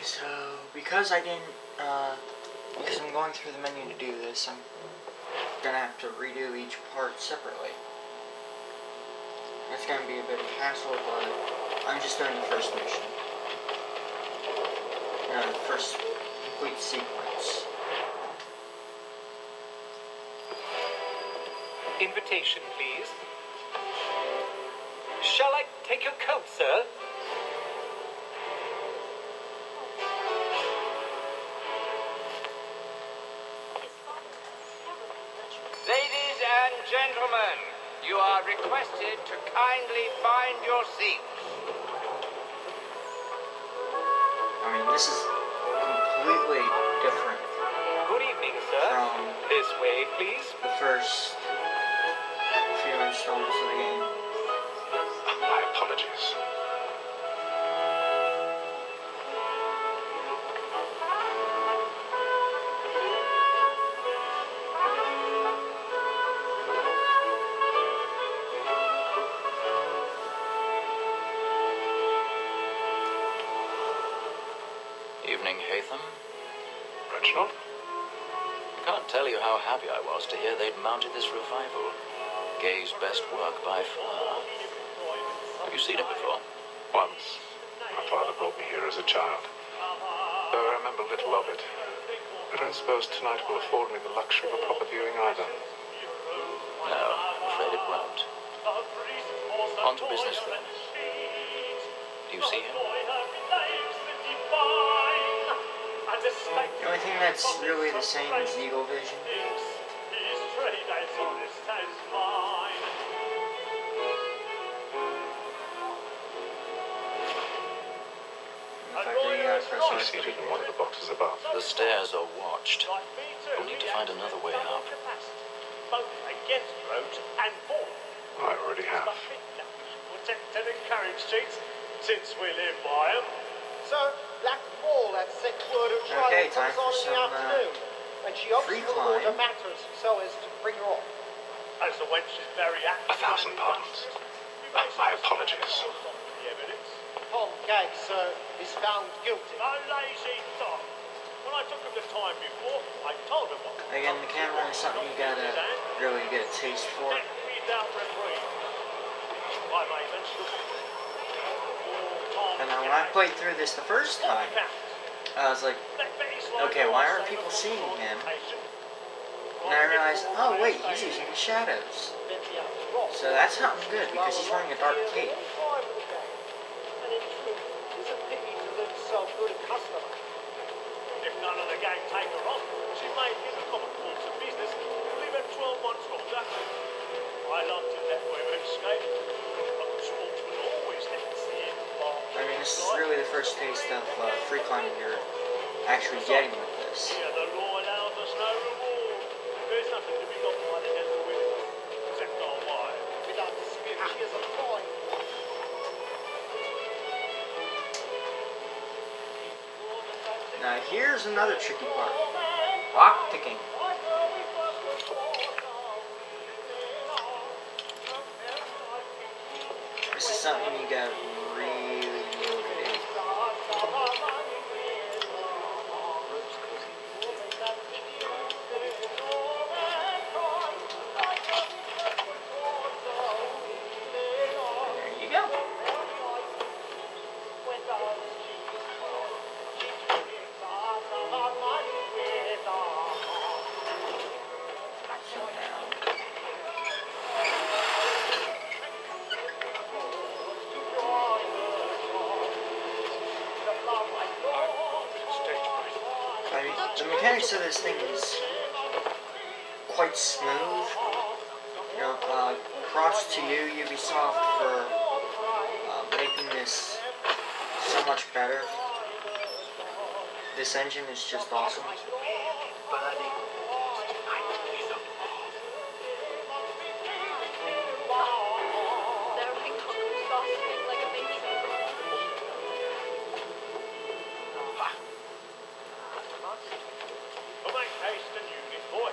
So, because I didn't, because I'm going through the menu to do this, I'm gonna have to redo each part separately. It's gonna be a bit of a hassle, but I'm just doing the first mission. The first complete sequence. Invitation, please. Shall I take your coat, sir? Ladies and gentlemen, you are requested to kindly find your seats. I mean, this is completely different Good evening, sir. from This way, please. the first few installments of the game. My apologies. Evening, Hatham. Reginald? I can't tell you how happy I was to hear they'd mounted this revival. Gay's best work by far. Have you seen it before? Once. My father brought me here as a child. Though I remember little of it. I don't suppose tonight will afford me the luxury of a proper viewing either. No, I'm afraid it won't. On to business then. Do you see him? The only thing that's really the same is Eagle Vision. In fact, you gotta press He's seated in one of the boxes above. The stairs are watched. We'll need to find another way up. I already have. Protected and carriage streets, since we live by them. So, Black Wall had sent word of trial Okay, comes time for on in the some, afternoon, and she hopes free to order climb. matters so as to bring her off. As the wench is very active. 1,000 pardons. My apologies. Tom Gaggs, sir, is found guilty. No lazy dog. When I took him the time before, I told him what. Again, the camera is something you gotta really get a taste for. Without reprieve. I may mention. And now when I played through this the first time, I was like, okay, why aren't people seeing him? And I realized, oh wait, he's using the shadows. So that's something good, because he's wearing a dark cape. And in truth, it's a pity to lose so good a customer. If none of the gang take her off, she may hit a common course of business and leave her 12 months longer. I love to let women escape, but the sportsman always lets the end bar. I mean, this is really the first taste of free climbing you're actually getting with this. Here the law allows us no reward. There's nothing to be got by the head of the women, except our wives. Without dispute, she is a fine. Now here's another tricky part. Lock picking. This is something you gotta really nail it in. There you go. So now, I mean, the mechanics of this thing is quite smooth. You know, props to you, Ubisoft, for making this so much better. This engine is just awesome. But make haste and use it, boy.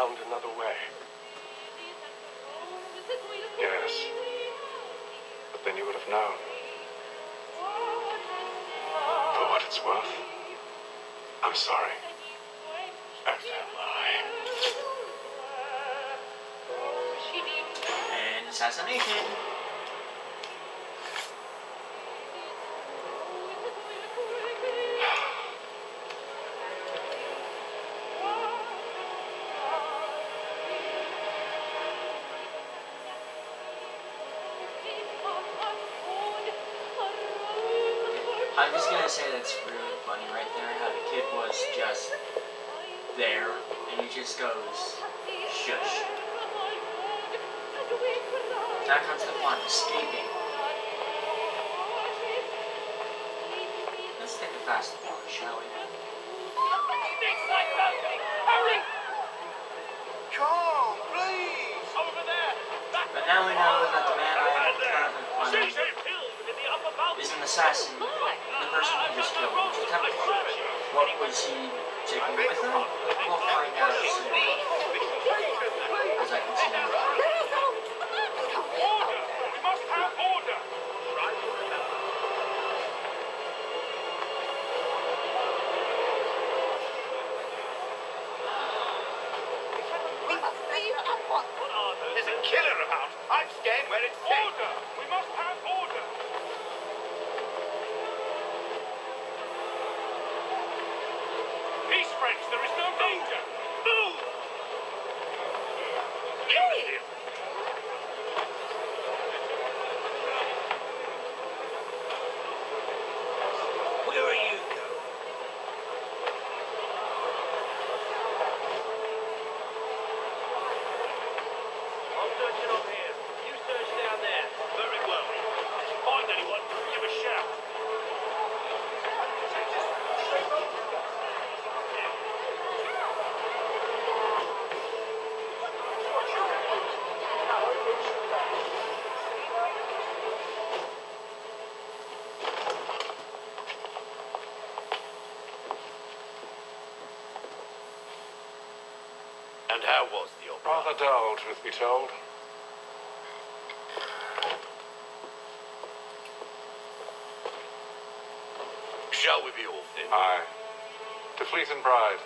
found another way. Yes. But then you would have known. For what it's worth, I'm sorry. As am I. And assassination. I'm just gonna say that's really funny right there, how the kid was just there, and he just goes, shush. Now comes the fun, escaping. Let's take a fast forward, shall we? Hurry! Come, please! Over there! But now we know that the man I am currently playing She's impaled in the upper mountain. is an assassin, the person who just killed Mr. Templar. What was he taking with him? We'll find out soon. As I continue. Order! We must have order! What are those? There's a killer about. I'm staying where it's safe. Order! We must have order! Peace, friends. There is no danger. Move! Imbecile. Where are you going? I'm searching up here. You search down there. Very well. If you find anyone, give a shout. And how was the opera? Rather dull, truth be told. Shall we be off then? Aye. To Fleet and Pride.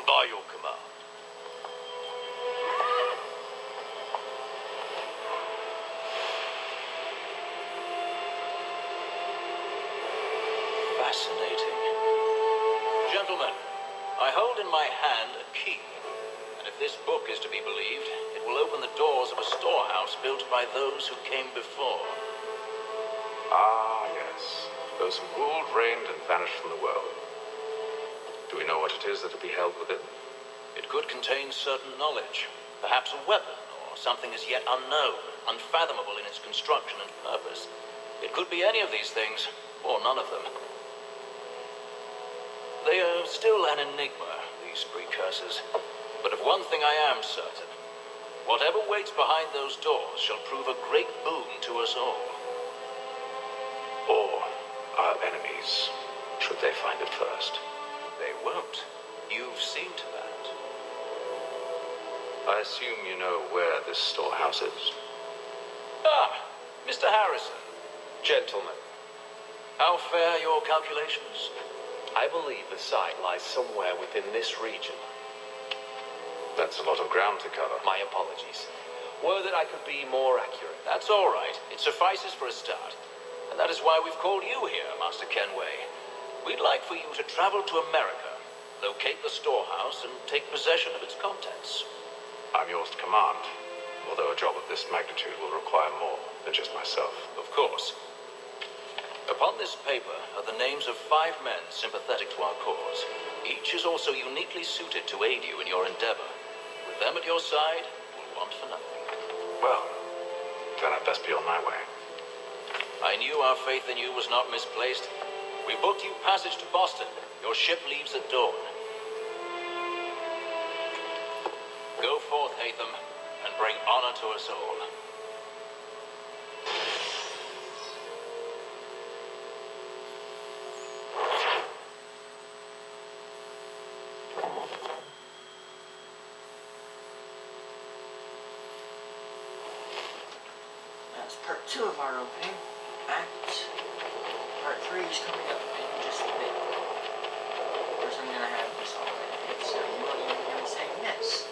By your command. Fascinating. Gentlemen, I hold in my hand a key. And if this book is to be believed, it will open the doors of a storehouse built by those who came before. Ah, yes. Those who ruled, reigned, and vanished from the world. Do we know what it is that will be held within? It could contain certain knowledge, perhaps a weapon, or something as yet unknown, unfathomable in its construction and purpose. It could be any of these things, or none of them. They are still an enigma, these precursors. But of one thing I am certain. Whatever waits behind those doors shall prove a great boon to us all. Or our enemies, should they find it first? They won't. You've seen to that. I assume you know where this storehouse is. Ah, Mr. Harrison. Gentlemen, How fare your calculations? I believe the site lies somewhere within this region. That's a lot of ground to cover. My apologies. Were that I could be more accurate. That's all right. It suffices for a start. And that is why we've called you here, Master Kenway. We'd like for you to travel to America, locate the storehouse, and take possession of its contents. I'm yours to command, although a job of this magnitude will require more than just myself. Of course. Upon this paper are the names of 5 men sympathetic to our cause. Each is also uniquely suited to aid you in your endeavor. With them at your side, you'll want for nothing. Well, then I'd best be on my way. I knew our faith in you was not misplaced. We booked you passage to Boston. Your ship leaves at dawn. Go forth, Hatham, and bring honor to us all. part 2 of our opening act. Part 3 is coming up in just a bit. Of course, I'm gonna have this all in it, so you won't even hear me saying this.